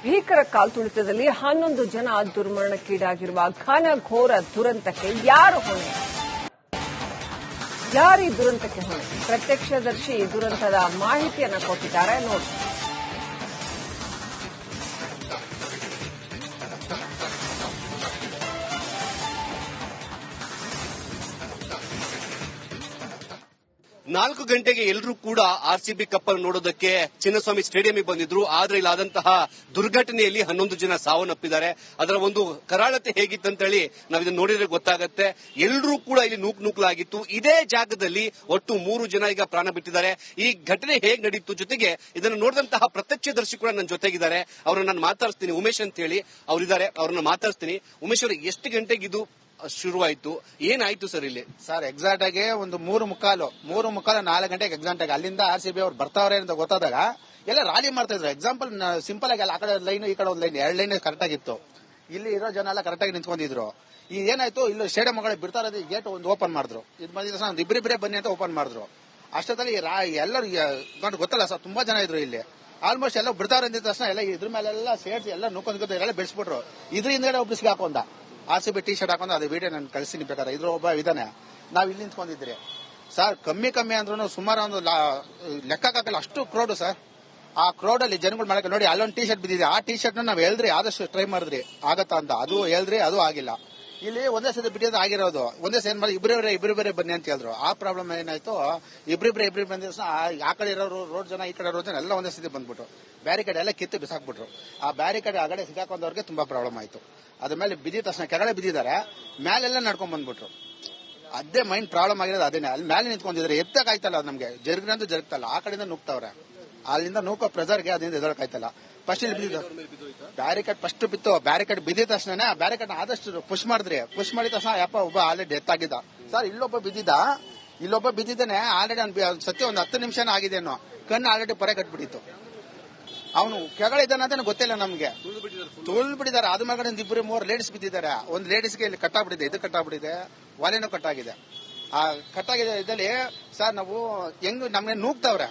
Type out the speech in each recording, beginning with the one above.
ಭೀಕರ ಕಾಲ್ತುಳಿತದಲ್ಲಿ 11 ಜನ ದುರ್ಮರಣಕ್ಕೀಡಾಗಿರುವ ಘನಘೋರ ದುರಂತಕ್ಕೆ ಯಾರು ಹೊಣೆ? ಯಾರು ಈ ದುರಂತಕ್ಕೆ ಹೊಣೆ? ಪ್ರತ್ಯಕ್ಷದರ್ಶಿ ದುರಂತದ ಮಾಹಿತಿಯನ್ನು ಕೊಟ್ಟಿದ್ದಾರೆ ನೋಡಿ. ನಾಲ್ಕು ಗಂಟೆಗೆ ಎಲ್ಲರೂ ಕೂಡ ಆರ್ಸಿಬಿ ಕಪ್ ಅನ್ನು ನೋಡೋದಕ್ಕೆ ಚಿನ್ನಸ್ವಾಮಿ ಸ್ಟೇಡಿಯಂಗೆ ಬಂದಿದ್ರು. ಆದ್ರೆ ಇಲ್ಲಾದಂತಹ ದುರ್ಘಟನೆಯಲ್ಲಿ 11 ಜನ ಸಾವನ್ನಪ್ಪಿದ್ದಾರೆ. ಅದರ ಒಂದು ಕರಾಳತೆ ಹೇಗಿತ್ತಂತ ಹೇಳಿ ನಾವು ಇದನ್ನು ನೋಡಿದ್ರೆ ಗೊತ್ತಾಗುತ್ತೆ. ಎಲ್ಲರೂ ಕೂಡ ಇಲ್ಲಿ ನೂಕಲಾಗಿತ್ತು. ಇದೇ ಜಾಗದಲ್ಲಿ ಒಟ್ಟು 3 ಜನ ಈಗ ಪ್ರಾಣ ಬಿಟ್ಟಿದ್ದಾರೆ. ಈ ಘಟನೆ ಹೇಗೆ ನಡೀತು, ಜೊತೆಗೆ ಇದನ್ನು ನೋಡಿದಂತಹ ಪ್ರತ್ಯಕ್ಷದರ್ಶಿ ಕೂಡ ನನ್ನ ಜೊತೆಗಿದ್ದಾರೆ. ಅವ್ರನ್ನ ನಾನು ಮಾತಾಡಿಸ್ತೀನಿ. ಉಮೇಶ್ ಅಂತ ಹೇಳಿ ಅವರಿದ್ದಾರೆ, ಅವ್ರನ್ನ ಮಾತಾಡಿಸ್ತೀನಿ. ಉಮೇಶ್ ಅವರು, ಎಷ್ಟು ಗಂಟೆಗೆ ಇದು ಶುರುವಾಯ್ತು, ಏನಾಯ್ತು ಸರ್ ಇಲ್ಲಿ? ಸರ್ ಎಕ್ಸಾಕ್ಟ್ ಆಗಿ ಒಂದು 3:45 4 ಗಂಟೆಗೆ ಎಕ್ಸಾಕ್ಟ್ ಆಗಿ ಅಲ್ಲಿಂದ ಆರ್ಸಿಬಿ ಅವ್ರು ಬರ್ತಾವ್ರೆ ಅಂತ ಗೊತ್ತಾದಾಗ ಎಲ್ಲ ರಾಲಿ ಮಾಡ್ತಾ ಇದ್ರು. ಎಕ್ಸಾಂಪಲ್ ಸಿಂಪಲ್ ಆಗಿ ಆ ಕಡೆ ಲೈನ್ ಈ ಕಡೆ ಒಂದು ಲೈನ್ 2 ಲೈನ್ ಕರೆಕ್ಟ್ ಆಗಿತ್ತು. ಇಲ್ಲಿ ಇರೋ ಜನ ಎಲ್ಲ ಕರೆಕ್ಟ್ ಆಗಿ ನಿಂತ್ಕೊಂಡಿದ್ರು. ಈಗ ಏನಾಯ್ತು, ಇಲ್ಲಿ ಸ್ಟೇಡಿಯಂ ಒಳಗಡೆ ಬಿಡ್ತಾ ಇರೋದು ಗೇಟ್ ಒಂದು ಓಪನ್ ಮಾಡಿದ್ರು. ಇದು ಬಂದಿದ್ದ ಒಂದು ಇಬ್ಬರಿಬ್ಬರೇ ಬನ್ನಿ ಅಂತ ಓಪನ್ ಮಾಡಿದ್ರು. ಅಷ್ಟೊತ್ತಲ್ಲಿ ಎಲ್ಲರೂ ಗೊತ್ತಲ್ಲ ಸರ್, ತುಂಬಾ ಜನ ಇದ್ರು ಇಲ್ಲಿ. ಆಲ್ಮೋಸ್ಟ್ ಎಲ್ಲ ಬಿಡ್ತಾವ್ರೆ ಅಂದಿದ ತಕ್ಷಣ ಎಲ್ಲ ಇದ್ರ ಮೇಲೆಲ್ಲ ಸೇರ್ಸಿ ಎಲ್ಲ ನುಕ್ಕೊಂಡ್ ಎಲ್ಲ ಬೆಳೆಸ್ಬಿಟ್ರು. ಇದ್ರ ಹಿಂದ್ಗಡೆ ಒಬ್ಬಿಸ್ಗೆ ಹಾಕೊಂಡ ಆರ್ಸಿಬಿ ಟಿ ಶರ್ಟ್ ಹಾಕೊಂಡು ಅದೇ ವಿಡಿಯೋ ನಾನು ಕಳಿಸ್ತೀನಿ ಬೇಕಾದ್ರೆ. ಇದ್ರ ಒಬ್ಬ ಇದಾನೆ, ನಾವ್ ಇಲ್ಲಿ ನಿಂತ್ಕೊಂಡಿದ್ರಿ ಸರ್. ಕಮ್ಮಿ ಅಂದ್ರೂ ಸುಮಾರು ಒಂದು ಲೆಕ್ಕಕ್ಕಾಗಲ್ಲ ಅಷ್ಟು ಕ್ರೌಡ್ ಸರ್. ಆ ಕ್ರೌಡ್ ಅಲ್ಲಿ ಜನಗಳು ಮಾಡಕ್ಕೆ ನೋಡಿ, ಅಲ್ಲೊಂದು ಟಿ ಶರ್ಟ್ ಬಿದ್ದಿದೆ. ಆ ಟಿ ಶರ್ಟ್ ನಾವು ಹೇಳಿದ್ರಿ, ಆದಷ್ಟು ಟ್ರೈ ಮಾಡಿದ್ರಿ ಆಗತ್ತಾ ಅಂತ. ಅದು ಹೇಳಿದ್ರಿ, ಅದು ಆಗಿಲ್ಲ. ಇಲ್ಲಿ ಒಂದೇ ಸತಿ ಬಿಟ್ಟಿದ್ದು ಆಗಿರೋದು. ಒಂದೇ ಸತಿ ಏನ್ ಮಾಡಿ ಇಬ್ಬರಿಬ್ಬರೇ ಬನ್ನಿ ಅಂತ ಹೇಳಿದ್ರು. ಆ ಪ್ರಾಬ್ಲಮ್ ಏನಾಯ್ತು, ಇಬ್ಬರು ಬಂದ ಆ ಕಡೆ ಇರೋರು ರೋಡ್ ಜನ, ಈ ಕಡೆ ರೋಡ್ ಜನ ಎಲ್ಲ ಒಂದೇ ಸತಿ ಬಂದ್ಬಿಟ್ರು. ಬ್ಯಾರಿಕೇಡ್ ಎಲ್ಲ ಕಿತ್ತು ಬಿಸಾಕ್ಬಿಟ್ರು. ಆ ಬ್ಯಾರಿಕೇಡ್ ಆಗಡೆ ಸಿಗಾಕೊಂಡವ್ರಿಗೆ ತುಂಬಾ ಪ್ರಾಬ್ಲಮ್ ಆಯ್ತು. ಅದ್ರ ಮೇಲೆ ಬಿದ್ದಿದ ತಕ್ಷಣ ಕೆಳಗಡೆ ಬಿದ್ದಿದ್ದಾರೆ, ಮೇಲೆಲ್ಲ ನಡ್ಕೊಂಡ್ ಬಂದ್ಬಿಟ್ರು. ಅದೇ ಮೈಂಡ್ ಪ್ರಾಬ್ಲಮ್ ಆಗಿರೋದು ಅದೇನೆ. ಅಲ್ಲಿ ಮೇಲೆ ನಿಂತ್ಕೊಂಡಿದ್ರೆ ಎತ್ತಕ್ಕಾಯ್ತಲ್ಲ ನಮ್ಗೆ, ಜರುಗಿನಂತೂ ಜರುಗ್ತಲ್ಲ. ಆ ಕಡೆಯಿಂದ ನುಗ್ತವ್ರೆ, ಅಲ್ಲಿಂದ ನೂಕೋ ಪ್ರೆಸರ್ಗೆ ಅದರಿಂದ ಎದೊಳಕಾಯ್ತಲ್ಲ. ಫಸ್ಟ್ ಇಲ್ಲಿ ಬಿದ್ದಿದ್ದು ಬ್ಯಾರಿಕೇಡ್ ಫಸ್ಟ್ ಬಿತ್ತು. ಬ್ಯಾರಿಕೇಡ್ ಬಿದ್ದಿದ ತಕ್ಷಣ ಆ ಬ್ಯಾರಿಕೇಡ್ ಆದಷ್ಟು ಪುಷ್ ಮಾಡಿದ್ರಿ. ಪುಷ್ ಮಾಡಿದ ತಕ್ಷಣ ಯಪ್ಪ ಒಬ್ಬ ಆಲ್ರೆಡಿ ಡೆತ್ ಆಗಿದ್ದ ಸರ್. ಇಲ್ಲೊಬ್ಬ ಬಿದ್ದಿದ್ದಾನೆ ಆಲ್ರೆಡಿ. ಸತ್ಯ ಒಂದು 10 ನಿಮಿಷ ಆಗಿದೆನೋ, ಕಣ್ಣು ಆಲ್ರೆಡಿ ಪೊರೆ ಕಟ್ಬಿಟ್ಟಿತ್ತು. ಅವನು ಕೆಳಗಡೆ ಇದ್ದಾನೆ ಅಂತ ಗೊತ್ತಿಲ್ಲ ನಮ್ಗೆ. ತುಳ್ದು ಬಿಟ್ಟಿದ್ದಾರೆ. ಅದ ಮಗಡೆ 2-3 ಲೇಡೀಸ್ ಬಿದ್ದಿದ್ದಾರೆ. ಒಂದು ಲೇಡೀಸ್ಗೆ ಇಲ್ಲಿ ಕಟ್ಟಾಗ್ಬಿಟ್ಟಿದೆ, ಇದು ಕಟ್ಟಾಗ್ಬಿಟ್ಟಿದೆ, ಒಲೆನೂ ಕಟ್ಟಾಗಿದೆ. ಆ ಕಟ್ಟಾಗಿದೆ ಇದ್ದಲ್ಲಿ ಸರ್ ನಾವು ಹೆಂಗ್ ನಮ್ಗೆ ನೂಗ್ತಾವ್ರೆ.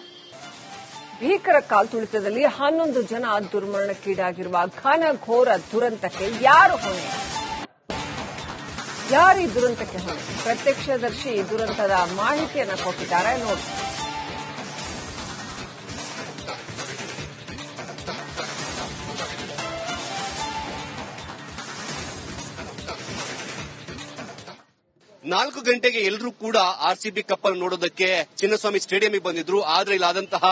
ಭೀಕರ ಕಾಲ್ತುಳಿತದಲ್ಲಿ 11 ಜನ ದುರ್ಮರಣಕ್ಕೀಡಾಗಿರುವ ಘನಘೋರ ದುರಂತಕ್ಕೆ ಯಾರು ಹೊಣೆ? ಯಾರು ಈ ದುರಂತಕ್ಕೆ ಹೊಣೆ? ಪ್ರತ್ಯಕ್ಷದರ್ಶಿ ದುರಂತದ ಮಾಹಿತಿಯನ್ನು ಕೊಟ್ಟಿದ್ದಾರೆ ನೋಡಿ. ನಾಲ್ಕು ಗಂಟೆಗೆ ಎಲ್ಲರೂ ಕೂಡ ಆರ್ಸಿಬಿ ಕಪ್ ಅನ್ನು ನೋಡೋದಕ್ಕೆ ಚಿನ್ನಸ್ವಾಮಿ ಸ್ಟೇಡಿಯಂಗೆ ಬಂದಿದ್ರು. ಆದ್ರೆ ಇಲ್ಲಾದಂತಹ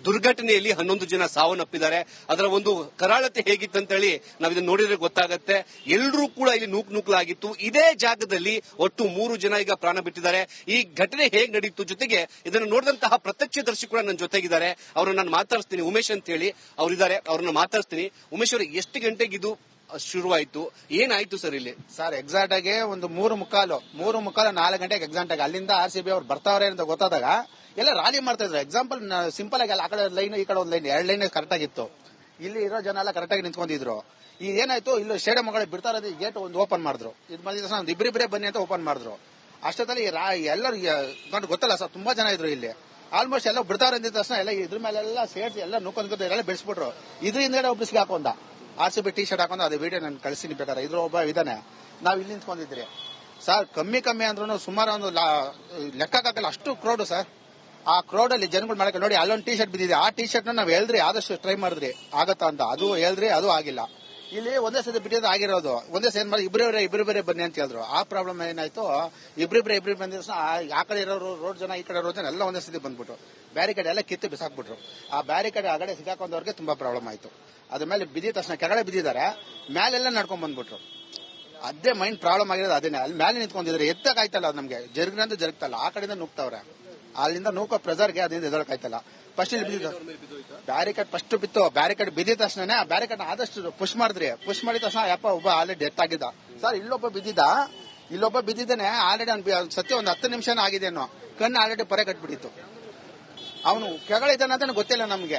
ದುರ್ಘಟನೆಯಲ್ಲಿ 11 ಜನ ಸಾವನ್ನಪ್ಪಿದ್ದಾರೆ. ಅದರ ಒಂದು ಕರಾಳತೆ ಹೇಗಿತ್ತಂತ ಹೇಳಿ ನಾವು ಇದನ್ನು ನೋಡಿದ್ರೆ ಗೊತ್ತಾಗುತ್ತೆ. ಎಲ್ಲರೂ ಕೂಡ ಇಲ್ಲಿ ನೂಕಲಾಗಿತ್ತು. ಇದೇ ಜಾಗದಲ್ಲಿ ಒಟ್ಟು 3 ಜನ ಈಗ ಪ್ರಾಣ ಬಿಟ್ಟಿದ್ದಾರೆ. ಈ ಘಟನೆ ಹೇಗೆ ನಡೀತು, ಜೊತೆಗೆ ಇದನ್ನು ನೋಡಿದಂತಹ ಪ್ರತ್ಯಕ್ಷದರ್ಶಿ ಕೂಡ ನನ್ನ ಜೊತೆಗಿದ್ದಾರೆ. ಅವ್ರನ್ನ ನಾನು ಮಾತಾಡಿಸ್ತೀನಿ. ಉಮೇಶ್ ಅಂತ ಹೇಳಿ ಅವರಿದ್ದಾರೆ, ಅವ್ರನ್ನ ಮಾತಾಡಿಸ್ತೀನಿ. ಉಮೇಶ್ ಅವರು, ಎಷ್ಟು ಗಂಟೆಗೆ ಇದು ಶುರುವಾಯ್ತು, ಏನಾಯ್ತು ಸರ್ ಇಲ್ಲಿ? ಸರ್ ಎಕ್ಸಾಕ್ಟ್ ಆಗಿ ಒಂದು 3:45 4 ಗಂಟೆಗೆ ಎಕ್ಸಾಕ್ಟ್ ಆಗಿ ಅಲ್ಲಿಂದ ಆರ್ಸಿಬಿ ಅವ್ರು ಬರ್ತಾವ್ರೆ ಅಂತ ಗೊತ್ತಾದಾಗ ಎಲ್ಲ ರಾಲಿ ಮಾಡ್ತಾ ಇದ್ರು. ಎಕ್ಸಾಂಪಲ್ ಸಿಂಪಲ್ ಆಗಿ ಆ ಕಡೆ ಲೈನ್ ಈ ಕಡೆ ಒಂದು ಲೈನ್ 2 ಲೈನ್ ಕರೆಕ್ಟ್ ಆಗಿತ್ತು. ಇಲ್ಲಿ ಇರೋ ಜನ ಎಲ್ಲ ಕರೆಕ್ಟ್ ಆಗಿ ನಿಂತ್ಕೊಂಡಿದ್ರು. ಈಗ ಏನಾಯ್ತು, ಇಲ್ಲಿ ಸ್ಟೇಡಿಯಂ ಒಳಗಡೆ ಬಿಡ್ತಾ ಇರೋದು ಗೇಟ್ ಒಂದು ಓಪನ್ ಮಾಡಿದ್ರು. ಇದು ಬಂದಿದ್ದ ತಕ್ಷಣ ಒಂದು ಇಬ್ಬರಿಬ್ಬರೇ ಬನ್ನಿ ಅಂತ ಓಪನ್ ಮಾಡಿದ್ರು. ಅಷ್ಟೊತ್ತಲ್ಲಿ ಎಲ್ಲರೂ ಗೊತ್ತಲ್ಲ ಸರ್, ತುಂಬಾ ಜನ ಇದ್ರು ಇಲ್ಲಿ. ಆಲ್ಮೋಸ್ಟ್ ಎಲ್ಲ ಬಿಡ್ತಾವ್ರೆ ಅಂದಿದ ತಕ್ಷಣ ಎಲ್ಲ ಇದ್ರ ಮೇಲೆಲ್ಲ ಸೇರ್ಸಿ ಎಲ್ಲ ನುಕ್ಕೊಂಡ್ ಎಲ್ಲ ಬೆಳೆಸ್ಬಿಟ್ರು. ಇದ್ರ ಹಿಂದ್ಗಡೆ ಒಬ್ಬಿಸ್ಗೆ ಹಾಕೊಂಡ ಆರ್ಸಿಬಿ ಟಿ ಶರ್ಟ್ ಹಾಕೊಂಡು ಅದೇ ವಿಡಿಯೋ ನಾನು ಕಳಿಸ್ತೀನಿ ಬೇಕಾದ್ರೆ. ಇದ್ರ ಒಬ್ಬ ಇದಾನೆ, ನಾವ್ ಇಲ್ಲಿ ನಿಂತ್ಕೊಂಡಿದ್ರಿ ಸರ್. ಕಮ್ಮಿ ಅಂದ್ರೂ ಸುಮಾರು ಒಂದು ಲೆಕ್ಕಕ್ಕಾಗಲ್ಲ ಅಷ್ಟು ಕ್ರೌಡ್ ಸರ್. ಆ ಕ್ರೌಡ್ ಅಲ್ಲಿ ಜನಗಳು ಮಾಡಕ್ಕೆ ನೋಡಿ, ಅಲ್ಲೊಂದು ಟಿ ಶರ್ಟ್ ಬಿದ್ದಿದೆ. ಆ ಟಿ ಶರ್ಟ್ ನಾವು ಹೇಳಿದ್ರಿ, ಆದಷ್ಟು ಟ್ರೈ ಮಾಡಿದ್ರಿ ಆಗತ್ತಾ ಅಂತ. ಅದು ಹೇಳಿದ್ರಿ, ಅದು ಆಗಿಲ್ಲ. ಇಲ್ಲಿ ಒಂದೇ ಸತಿ ಬಿಟ್ಟಿದ್ದು ಆಗಿರೋದು. ಒಂದೇ ಸತಿ ಮಾಡಿ ಇಬ್ಬರಿಬ್ಬರೇ ಬನ್ನಿ ಅಂತ ಹೇಳಿದ್ರು. ಆ ಪ್ರಾಬ್ಲಮ್ ಏನಾಯ್ತು, ಇಬ್ಬರು ಬಂದ ತಕ್ಷಣ ಆ ಕಡೆ ಇರೋರು ರೋಡ್ ಜನ, ಈ ಕಡೆ ರೋಡ್ ಜನ ಎಲ್ಲ ಒಂದೇ ಸತಿ ಬಂದ್ಬಿಟ್ರು. ಬ್ಯಾರಿಕೇಡ್ ಎಲ್ಲ ಕಿತ್ತು ಬಿಸಾಕ್ಬಿಟ್ರು. ಆ ಬ್ಯಾರಿಕೇಡ್ ಆಗಡೆ ಸಿಗಾಕೊಂಡವ್ರಿಗೆ ತುಂಬಾ ಪ್ರಾಬ್ಲಮ್ ಆಯ್ತು. ಅದ್ರ ಮೇಲೆ ಬಿದ್ದಿದ ತಕ್ಷಣ ಕೆಳಗಡೆ ಬಿದ್ದಿದ್ದಾರೆ, ಮೇಲೆಲ್ಲ ನಡ್ಕೊಂಡ್ ಬಂದ್ಬಿಟ್ರು. ಅದೇ ಮೈಂಡ್ ಪ್ರಾಬ್ಲಮ್ ಆಗಿರೋದು ಅದೇನೆ. ಅಲ್ಲಿ ಮೇಲೆ ನಿಂತ್ಕೊಂಡಿದ್ರೆ ಎತ್ತಕ್ಕಾಯ್ತಲ್ಲ ನಮ್ಗೆ, ಜರುಗಿನಂತೂ ಜರುಗ್ತಲ್ಲ. ಆ ಕಡೆಯಿಂದ ನುಗ್ತವ್ರೆ, ಅಲ್ಲಿಂದ ನೂಕೋ ಪ್ರೆಸರ್ಗೆ ಅದರಿಂದ ಎದೊಳಕಾಯ್ತಲ್ಲ. ಫಸ್ಟ್ ಇಲ್ಲಿ ಬಿದ್ದಿದ್ದು ಬ್ಯಾರಿಕೇಡ್ ಫಸ್ಟ್ ಬಿತ್ತು. ಬ್ಯಾರಿಕೇಡ್ ಬಿದ್ದಿದ ತಕ್ಷಣ ಆ ಬ್ಯಾರಿಕೇಡ್ ಆದಷ್ಟು ಪುಷ್ ಮಾಡಿದ್ರಿ. ಪುಷ್ ಮಾಡಿದ ತಕ್ಷಣ ಯಪ್ಪ ಒಬ್ಬ ಆಲ್ರೆಡಿ ಡೆತ್ ಆಗಿದ್ದ ಸರ್. ಇಲ್ಲೊಬ್ಬ ಬಿದ್ದಿದ್ದಾನೆ ಆಲ್ರೆಡಿ. ಸತ್ಯ ಒಂದು 10 ನಿಮಿಷ ಆಗಿದೆನೋ, ಕಣ್ಣು ಆಲ್ರೆಡಿ ಪೊರೆ ಕಟ್ಬಿಟ್ಟಿತ್ತು. ಅವನು ಕೆಳಗಡೆ ಇದ್ದಾನೆ ಅಂತ ಗೊತ್ತಿಲ್ಲ ನಮ್ಗೆ.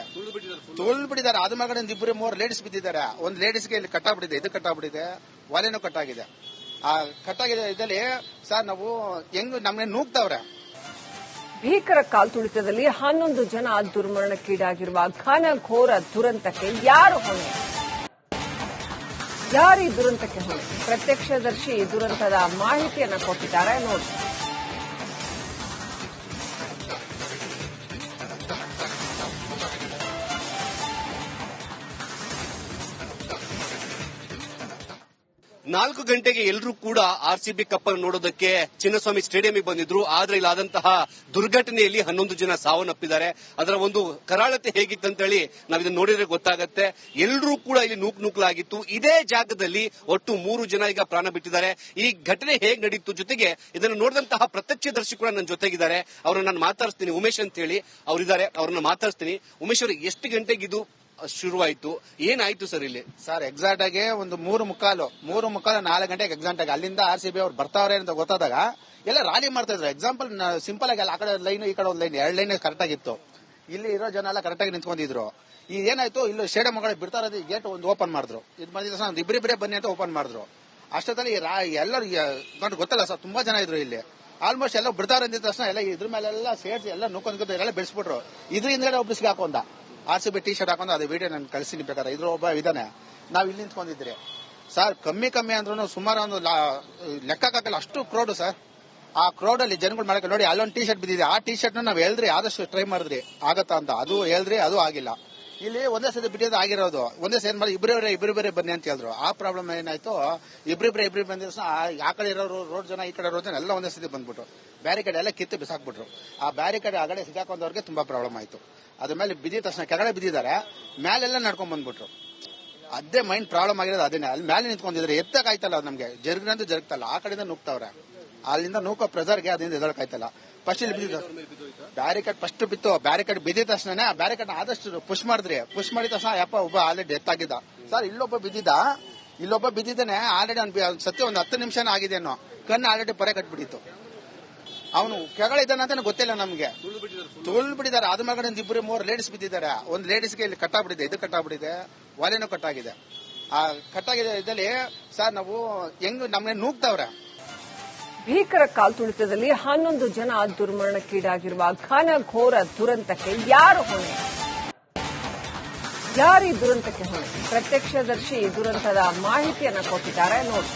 ತುಳ್ದು ಬಿಟ್ಟಿದ್ದಾರೆ. ಅದ ಮಗಡೆ 2-3 ಲೇಡೀಸ್ ಬಿದ್ದಿದ್ದಾರೆ. ಒಂದು ಲೇಡೀಸ್ಗೆ ಇಲ್ಲಿ ಕಟ್ಟಾಗ್ಬಿಟ್ಟಿದೆ, ಇದು ಕಟ್ಟಾಗ್ಬಿಟ್ಟಿದೆ, ಒಲೆನೂ ಕಟ್ಟಾಗಿದೆ. ಆ ಕಟ್ಟಾಗಿದೆ ಇದ್ದಲ್ಲಿ ಸರ್ ನಾವು ಹೆಂಗ್ ನಮ್ಗೆ ನೂಗ್ತಾವ್ರೆ. ಭೀಕರ ಕಾಲ್ತುಳಿತದಲ್ಲಿ 11 ಜನ ದುರ್ಮರಣಕ್ಕೀಡಾಗಿರುವ ಘನಘೋರ ದುರಂತಕ್ಕೆ ಯಾರು ಹೊಣೆ? ಯಾರೀ ದುರಂತಕ್ಕೆ ಹೊಣೆ? ಪ್ರತ್ಯಕ್ಷದರ್ಶಿ ದುರಂತದ ಮಾಹಿತಿಯನ್ನ ಕೊಟ್ಟಿದ್ದಾರೆ ನೋಡಿ. ನಾಲ್ಕು ಗಂಟೆಗೆ ಎಲ್ಲರೂ ಕೂಡ ಆರ್ಸಿಬಿ ಕಪ್ ಅನ್ನು ನೋಡೋದಕ್ಕೆ ಚಿನ್ನಸ್ವಾಮಿ ಸ್ಟೇಡಿಯಂಗೆ ಬಂದಿದ್ರು. ಆದ್ರೆ ಇಲ್ಲಾದಂತಹ ದುರ್ಘಟನೆಯಲ್ಲಿ 11 ಜನ ಸಾವನ್ನಪ್ಪಿದ್ದಾರೆ. ಅದರ ಒಂದು ಕರಾಳತೆ ಹೇಗಿತ್ತಂತೇಳಿ ನಾವು ಇದನ್ನ ನೋಡಿದ್ರೆ ಗೊತ್ತಾಗತ್ತೆ. ಎಲ್ಲರೂ ಕೂಡ ಇಲ್ಲಿ ನೂಕಲಾಗಿತ್ತು. ಇದೇ ಜಾಗದಲ್ಲಿ ಒಟ್ಟು 3 ಜನ ಈಗ ಪ್ರಾಣ ಬಿಟ್ಟಿದ್ದಾರೆ. ಈ ಘಟನೆ ಹೇಗೆ ನಡೀತು, ಜೊತೆಗೆ ಇದನ್ನು ನೋಡಿದಂತಹ ಪ್ರತ್ಯಕ್ಷದರ್ಶಿ ಕೂಡ ನನ್ನ ಜೊತೆಗಿದ್ದಾರೆ. ಅವ್ರನ್ನ ನಾನು ಮಾತಾಡಿಸ್ತೀನಿ. ಉಮೇಶ್ ಅಂತ ಹೇಳಿ ಅವರಿದ್ದಾರೆ, ಅವ್ರನ್ನ ಮಾತಾಡಿಸ್ತೀನಿ. ಉಮೇಶ್ ಅವರು, ಎಷ್ಟು ಗಂಟೆಗೆ ಇದು ಶುರುವಾಯ್ತು, ಏನಾಯ್ತು ಸರ್ ಇಲ್ಲಿ? ಸರ್ ಎಕ್ಸಾಕ್ಟ್ ಆಗಿ ಒಂದು 3:45 4 ಗಂಟೆಗೆ ಎಕ್ಸಾಕ್ಟ್ ಆಗಿ ಅಲ್ಲಿಂದ RCB ಅವ್ರು ಬರ್ತಾವ್ರೆ ಅಂತ ಗೊತ್ತಾದಾಗ ಎಲ್ಲ ರಾಲಿ ಮಾಡ್ತಾ ಇದ್ರು. ಎಕ್ಸಾಂಪಲ್ ಸಿಂಪಲ್ ಆಗಿ ಆ ಕಡೆ ಲೈನ್ ಈ ಕಡೆ ಒಂದು ಲೈನ್ 2 ಲೈನ್ ಕರೆಕ್ಟ್ ಆಗಿತ್ತು. ಇಲ್ಲಿ ಇರೋ ಜನ ಎಲ್ಲ ಕರೆಕ್ಟ್ ಆಗಿ ನಿಂತ್ಕೊಂಡಿದ್ರು. ಈಗ ಏನಾಯ್ತು, ಇಲ್ಲಿ ಸ್ಟೇಡಿಯಂ ಒಳಗಡೆ ಬಿಡ್ತಾ ಇರೋದು ಗೇಟ್ ಒಂದು ಓಪನ್ ಮಾಡಿದ್ರು. ಇದು ಬಂದಿದ್ದ ಒಂದು ಇಬ್ಬರಿಬ್ಬರೇ ಬನ್ನಿ ಅಂತ ಓಪನ್ ಮಾಡಿದ್ರು. ಅಷ್ಟೊತ್ತಲ್ಲಿ ಎಲ್ಲರೂ ಗೊತ್ತಲ್ಲ ಸರ್, ತುಂಬಾ ಜನ ಇದ್ರು ಇಲ್ಲಿ. ಆಲ್ಮೋಸ್ಟ್ ಎಲ್ಲ ಬಿಡ್ತಾರ ಅಂದಿದ ತಕ್ಷಣ ಎಲ್ಲ ಇದ್ರ ಮೇಲೆಲ್ಲ ಸೇರ್ಸಿ ಎಲ್ಲ ನುಕ್ಕೊಂಡು ಎಲ್ಲ ಬೆಳೆಸ್ಬಿಟ್ರು. ಇದ್ರ ಹಿಂದ್ಗಡೆ ಒಬ್ರು ಹಾಕೊಂಡ RCB ಟಿ ಶರ್ಟ್ ಹಾಕೊಂಡು ಅದು ವಿಡಿಯೋ ನಾನು ಕಳಿಸ್ತೀನಿ ಬೇಕಾದ್ರೆ. ಇದ್ರ ಒಬ್ಬ ಇದಾನೆ. ನಾವ್ ಇಲ್ಲಿ ನಿಂತ್ಕೊಂಡಿದ್ರಿ ಸರ್, ಕಮ್ಮಿ ಅಂದ್ರೂ ಸುಮಾರು ಒಂದು ಲೆಕ್ಕಕ್ಕಾಗಲ್ಲ ಅಷ್ಟು ಕ್ರೌಡ್ ಸರ್. ಆ ಕ್ರೌಡ್ ಅಲ್ಲಿ ಜನಗಳು ಮಾಡಕ್ಕೆ ನೋಡಿ, ಅಲ್ಲೊಂದು ಟಿ ಶರ್ಟ್ ಬಿದ್ದಿದೆ. ಆ ಟಿ ಶರ್ಟ್ ನಾವ್ ಹೇಳಿದ್ರಿ, ಆದಷ್ಟು ಟ್ರೈ ಮಾಡಿದ್ರಿ ಆಗತ್ತಾ ಅಂತ. ಅದು ಹೇಳಿದ್ರಿ, ಅದು ಆಗಿಲ್ಲ. ಇಲ್ಲಿ ಒಂದೇ ಸತಿ ಬಿಟ್ಟಿದ್ದು ಆಗಿರೋದು. ಒಂದೇ ಸೇರ್ ಮಾಡಿ ಇಬ್ಬರೇ ಬನ್ನಿ ಅಂತ ಹೇಳಿದ್ರು. ಆ ಪ್ರಾಬ್ಲಮ್ ಏನಾಯ್ತು, ಇಬ್ಬರಿಬ್ಬರೇ ಬಂದ ಆ ಕಡೆ ಇರೋರು ರೋಡ್ ಜನ, ಈ ಕಡೆ ರೋಡ್ ಜನ ಎಲ್ಲ ಒಂದೇ ಸತಿ ಬಂದ್ಬಿಟ್ರು. ಬ್ಯಾರಿಕೇಡ್ ಎಲ್ಲ ಕಿತ್ತು ಬಿಸಾಕ್ಬಿಟ್ರು. ಆ ಬ್ಯಾರಿಕೇಡ್ ಆಗಡೆ ಸಿಗಾಕೊಂಡವ್ರಿಗೆ ತುಂಬಾ ಪ್ರಾಬ್ಲಮ್ ಆಯ್ತು. ಅದ್ರ ಮೇಲೆ ಬಿದ್ದಿದ ತಕ್ಷಣ ಕೆಳಗಡೆ ಬಿದ್ದಿದ್ದಾರೆ, ಮೇಲೆಲ್ಲ ನಡ್ಕೊಂಡ್ ಬಂದ್ಬಿಟ್ರು. ಅದೇ ಮೈಂಡ್ ಪ್ರಾಬ್ಲಮ್ ಆಗಿರೋದು ಅದೇನೆ. ಅಲ್ಲಿ ಮೇಲೆ ನಿಂತ್ಕೊಂಡಿದ್ರೆ ಎತ್ತಕ್ಕಾಯ್ತಲ್ಲ ನಮ್ಗೆ, ಜರುಗಿನಂತೂ ಜರುಗ್ತಲ್ಲ. ಆ ಕಡೆಯಿಂದ ನುಗ್ತವ್ರೆ, ಅಲ್ಲಿಂದ ನೂಕೋ ಪ್ರೆಸರ್ಗೆ ಅದರಿಂದ ಎದಳಕಾಯ್ತಲ್ಲ. ಫಸ್ಟ್ ಇಲ್ಲಿ ಬಿದ್ದಿದ್ದು ಬ್ಯಾರಿಕೇಡ್ ಫಸ್ಟ್ ಬಿತ್ತು. ಬ್ಯಾರಿಕೇಡ್ ಬಿದ್ದಿದ ತಕ್ಷಣ ಆ ಬ್ಯಾರಿಕೇಡ್ ಆದಷ್ಟು ಪುಷ್ ಮಾಡಿದ್ರಿ. ಪುಷ್ ಮಾಡಿದ ತಕ್ಷಣ ಯಪ್ಪ ಒಬ್ಬ ಆಲ್ರೆಡಿ ಡೆತ್ ಆಗಿದ್ದ ಸರ್. ಇಲ್ಲೊಬ್ಬ ಬಿದ್ದಿದ್ದಾನೆ ಆಲ್ರೆಡಿ. ಸತ್ಯ ಒಂದು 10 ನಿಮಿಷನೇ ಆಗಿದೆ ಅನ್ನೋ. ಕಣ್ಣು ಆಲ್ರೆಡಿ ಪರೆ ಕಟ್ಬಿಟ್ಟಿತ್ತು. ಅವನು ಕೆಳಗಿದ್ದಾನೆ ಅಂತ ಗೊತ್ತಿಲ್ಲ ನಮ್ಗೆ. ತುಳ್ ಬಿಟ್ಟಿದ್ದಾರೆ. ಅದ್ರ ಮಗಡೆ 2-3 ಲೇಡೀಸ್ ಬಿದ್ದಿದ್ದಾರೆ. ಒಂದು ಲೇಡೀಸ್ಗೆ ಇಲ್ಲಿ ಕಟ್ಟಾಗ್ಬಿಟ್ಟಿದೆ, ಇದು ಕಟ್ಟಾಗ್ಬಿಟ್ಟಿದೆ, ಒಲೆನೂ ಕಟ್ಟಾಗಿದೆ. ಆ ಕಟ್ಟಾಗಿದೆ ಇದ್ದಲ್ಲಿ ಸರ್ ನಾವು ಹೆಂಗ್ ನಮ್ಗೆ ನೂಗ್ತಾವ್ರೆ. ಭೀಕರ ಕಾಲ್ತುಳಿತದಲ್ಲಿ 11 ಜನ ದುರ್ಮರಣಕ್ಕೀಡಾಗಿರುವ ಘನಘೋರ ದುರಂತಕ್ಕೆ ಯಾರು ಹೊಣೆ? ಯಾರೀ ದುರಂತಕ್ಕೆ ಹೊಣೆ? ಪ್ರತ್ಯಕ್ಷದರ್ಶಿ ದುರಂತದ ಮಾಹಿತಿಯನ್ನ ಕೊಟ್ಟಿದ್ದಾರೆ ನೋಡಿ.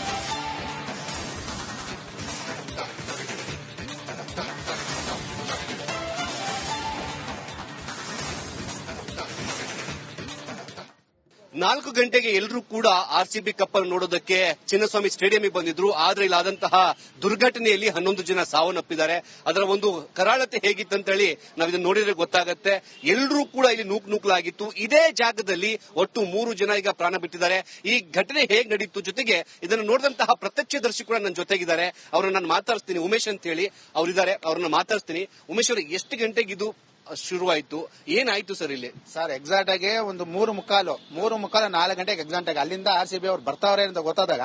ನಾಲ್ಕು ಗಂಟೆಗೆ ಎಲ್ಲರೂ ಕೂಡ ಆರ್ಸಿಬಿ ಕಪ್ ಅನ್ನು ನೋಡೋದಕ್ಕೆ ಚಿನ್ನಸ್ವಾಮಿ ಸ್ಟೇಡಿಯಂಗೆ ಬಂದಿದ್ರು. ಆದ್ರೆ ಇಲ್ಲಾದಂತಹ ದುರ್ಘಟನೆಯಲ್ಲಿ 11 ಜನ ಸಾವನ್ನಪ್ಪಿದ್ದಾರೆ. ಅದರ ಒಂದು ಕರಾಳತೆ ಹೇಗಿತ್ತಂತೇಳಿ ನಾವು ಇದನ್ನ ನೋಡಿದ್ರೆ ಗೊತ್ತಾಗತ್ತೆ. ಎಲ್ಲರೂ ಕೂಡ ಇಲ್ಲಿ ನೂಕಲಾಗಿತ್ತು. ಇದೇ ಜಾಗದಲ್ಲಿ ಒಟ್ಟು 3 ಜನ ಈಗ ಪ್ರಾಣ ಬಿಟ್ಟಿದ್ದಾರೆ. ಈ ಘಟನೆ ಹೇಗೆ ನಡೀತು, ಜೊತೆಗೆ ಇದನ್ನು ನೋಡಿದಂತಹ ಪ್ರತ್ಯಕ್ಷದರ್ಶಿ ಕೂಡ ನನ್ನ ಜೊತೆಗಿದ್ದಾರೆ. ಅವ್ರನ್ನ ನಾನು ಮಾತಾಡಿಸ್ತೀನಿ. ಉಮೇಶ್ ಅಂತ ಹೇಳಿ ಅವರಿದ್ದಾರೆ, ಅವ್ರನ್ನ ಮಾತಾಡಿಸ್ತೀನಿ. ಉಮೇಶ್ ಅವರು, ಎಷ್ಟು ಗಂಟೆಗೆ ಇದು ಶುರುವಾಯ್ತು, ಏನಾಯ್ತು ಸರ್ ಇಲ್ಲಿ? ಸರ್ ಎಕ್ಸಾಕ್ಟ್ ಆಗಿ ಒಂದು 3:45 4 ಗಂಟೆಗೆ ಎಕ್ಸಾಕ್ಟ್ ಆಗಿ ಅಲ್ಲಿಂದ RCB ಅವ್ರು ಬರ್ತಾವ್ರೆ ಅಂತ ಗೊತ್ತಾದಾಗ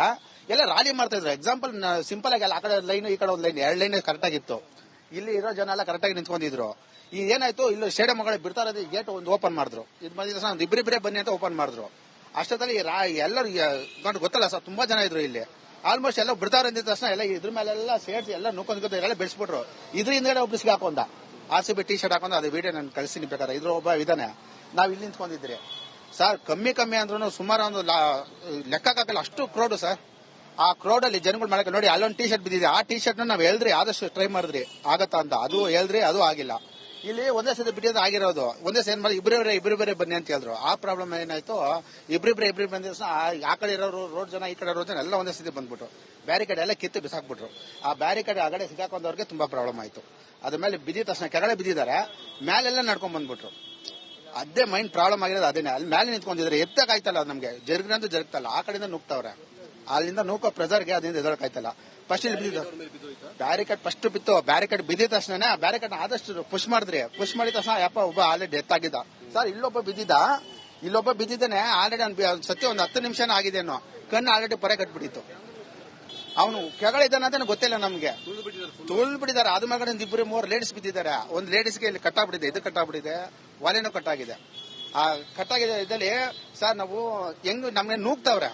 ಎಲ್ಲ ರಾಲಿ ಮಾಡ್ತಾ ಇದ್ರು. ಎಕ್ಸಾಂಪಲ್ ಸಿಂಪಲ್ ಆಗಿ ಆ ಕಡೆ ಲೈನ್ ಈ ಕಡೆ ಒಂದು ಲೈನ್ 2 ಲೈನ್ ಕರೆಕ್ಟ್ ಆಗಿತ್ತು. ಇಲ್ಲಿ ಇರೋ ಜನ ಎಲ್ಲ ಕರೆಕ್ಟ್ ಆಗಿ ನಿಂತ್ಕೊಂಡಿದ್ರು. ಈಗ ಏನಾಯ್ತು, ಇಲ್ಲಿ ಸ್ಟೇಡಿಯಂ ಒಳಗಡೆ ಬಿಡ್ತಾ ಇರೋದು ಗೇಟ್ ಒಂದು ಓಪನ್ ಮಾಡಿದ್ರು. ಇದು ಬಂದಿದ್ದ ಒಂದು ಇಬ್ಬರಿಬ್ಬರೇ ಬನ್ನಿ ಅಂತ ಓಪನ್ ಮಾಡಿದ್ರು. ಅಷ್ಟೊತ್ತಲ್ಲಿ ಎಲ್ಲರೂ ಗೊತ್ತಲ್ಲ ಸರ್, ತುಂಬಾ ಜನ ಇದ್ರು ಇಲ್ಲಿ. ಆಲ್ಮೋಸ್ಟ್ ಎಲ್ಲ ಬಿಡ್ತಾವ್ರೆ ಅಂದಿದ ತಕ್ಷಣ ಎಲ್ಲ ಇದ್ರ ಮೇಲೆಲ್ಲ ಸೇರ್ಸಿ ಎಲ್ಲ ನುಕ್ಕೊಂಡು ಎಲ್ಲ ಬೆಳೆಸ್ಬಿಟ್ರು. ಇದ್ರ ಹಿಂದ್ಗಡೆ ಒಬ್ರು ಹಾಕೊಂಡ RCB ಟಿ ಶರ್ಟ್ ಹಾಕೊಂಡು ಅದು ವಿಡಿಯೋ ನಾನು ಕಳಿಸ್ತೀನಿ ಬೇಕಾದ್ರೆ. ಇದ್ರ ಒಬ್ಬ ಇದಾನೆ. ನಾವ್ ಇಲ್ಲಿ ನಿಂತ್ಕೊಂಡಿದ್ರಿ ಸರ್, ಕಮ್ಮಿ ಅಂದ್ರೂ ಸುಮಾರು ಒಂದು ಲೆಕ್ಕಕ್ಕಾಗಲ್ಲ ಅಷ್ಟು ಕ್ರೌಡ್ ಸರ್. ಆ ಕ್ರೌಡ್ ಅಲ್ಲಿ ಜನಗಳು ಮಾಡಕ್ಕೆ ನೋಡಿ, ಅಲ್ಲೊಂದು ಟಿ ಶರ್ಟ್ ಬಿದ್ದಿದೆ. ಆ ಟಿ ಶರ್ಟ್ ನಾವ್ ಹೇಳಿದ್ರಿ, ಆದಷ್ಟು ಟ್ರೈ ಮಾಡಿದ್ರಿ ಆಗತ್ತಾ ಅಂತ. ಅದು ಹೇಳಿದ್ರಿ, ಅದು ಆಗಿಲ್ಲ. ಇಲ್ಲಿ ಒಂದೇ ಸತಿ ಬಿಟ್ಟಿದ್ದು ಆಗಿರೋದು. ಒಂದೇ ಸೇರ್ ಮಾಡಿ ಇಬ್ಬರಿಬ್ಬರೇ ಬನ್ನಿ ಅಂತ ಹೇಳಿದ್ರು. ಆ ಪ್ರಾಬ್ಲಮ್ ಏನಾಯ್ತು, ಇಬ್ಬರಿಬ್ಬರೇ ಬಂದ ಆ ಕಡೆ ಇರೋರು ರೋಡ್ ಜನ, ಈ ಕಡೆ ರೋಡ್ ಜನ ಎಲ್ಲ ಒಂದೇ ಸತಿ ಬಂದ್ಬಿಟ್ರು. ಬ್ಯಾರಿಕೇಡ್ ಎಲ್ಲ ಕಿತ್ತು ಬಿಸಾಕ್ಬಿಟ್ರು. ಆ ಬ್ಯಾರಿಕೇಡ್ ಆಗಡೆ ಸಿಗಾಕೊಂಡವ್ರಿಗೆ ತುಂಬಾ ಪ್ರಾಬ್ಲಮ್ ಆಯ್ತು. ಅದ್ರ ಮೇಲೆ ಬಿದ್ದಿದ ತಕ್ಷಣ ಕೆಳಗಡೆ ಬಿದ್ದಿದ್ದಾರೆ, ಮೇಲೆಲ್ಲ ನಡ್ಕೊಂಡ್ ಬಂದ್ಬಿಟ್ರು. ಅದೇ ಮೈಂಡ್ ಪ್ರಾಬ್ಲಮ್ ಆಗಿರೋದು ಅದೇನೆ. ಅಲ್ಲಿ ಮೇಲೆ ನಿಂತ್ಕೊಂಡಿದ್ರೆ ಎತ್ತಕ್ಕಾಯ್ತಲ್ಲ ನಮ್ಗೆ, ಜರುಗಿನಂತೂ ಜರುಗ್ತಲ್ಲ. ಆ ಕಡೆಯಿಂದ ನುಗ್ತವ್ರೆ, ಅಲ್ಲಿಂದ ನೂಕೋ ಪ್ರೆಸರ್ಗೆ ಅದರಿಂದ ಎದಳಕಾಯ್ತಲ್ಲ. ಫಸ್ಟ್ ಇಲ್ಲಿ ಬಿದ್ದಿದ್ದು ಬ್ಯಾರಿಕೇಡ್ ಫಸ್ಟ್ ಬಿತ್ತು. ಬ್ಯಾರಿಕೇಡ್ ಬಿದ್ದಿದ ತಕ್ಷಣ ಆ ಬ್ಯಾರಿಕೇಡ್ ಆದಷ್ಟು ಪುಷ್ ಮಾಡಿದ್ರಿ. ಪುಷ್ ಮಾಡಿದ ತಕ್ಷಣ ಯಪ್ಪ ಒಬ್ಬ ಆಲ್ರೆಡಿ ಡೆತ್ ಆಗಿದ್ದ ಸರ್. ಇಲ್ಲೊಬ್ಬ ಬಿದ್ದಿದ್ದಾನೆ ಆಲ್ರೆಡಿ. ಸತ್ಯ ಒಂದು 10 ನಿಮಿಷನೇ ಆಗಿದೆ ಅನ್ನೋ. ಕಣ್ಣು ಆಲ್ರೆಡಿ ಪರೆ ಕಟ್ಬಿಟ್ಟಿತ್ತು. ಅವನು ಕೆಳಗಿದ್ದಾನೆ ಅಂತ ಗೊತ್ತಿಲ್ಲ ನಮ್ಗೆ. ತುಳ್ ಬಿಟ್ಟಿದ್ದಾರೆ. ಅದ್ರ ಮಗಡೆ 2-3 ಲೇಡೀಸ್ ಬಿದ್ದಿದ್ದಾರೆ. ಒಂದು ಲೇಡೀಸ್ಗೆ ಇಲ್ಲಿ ಕಟ್ಟಾಗ್ಬಿಟ್ಟಿದೆ, ಇದು ಕಟ್ಟಾಗ್ಬಿಟ್ಟಿದೆ, ಒಲೆನೂ ಕಟ್ಟಾಗಿದೆ. ಆ ಕಟ್ಟಾಗಿದೆ ಇದ್ದಲ್ಲಿ ಸರ್ ನಾವು ಹೆಂಗ್ ನಮ್ಗೆ ನೂಗ್ತಾವ್ರೆ.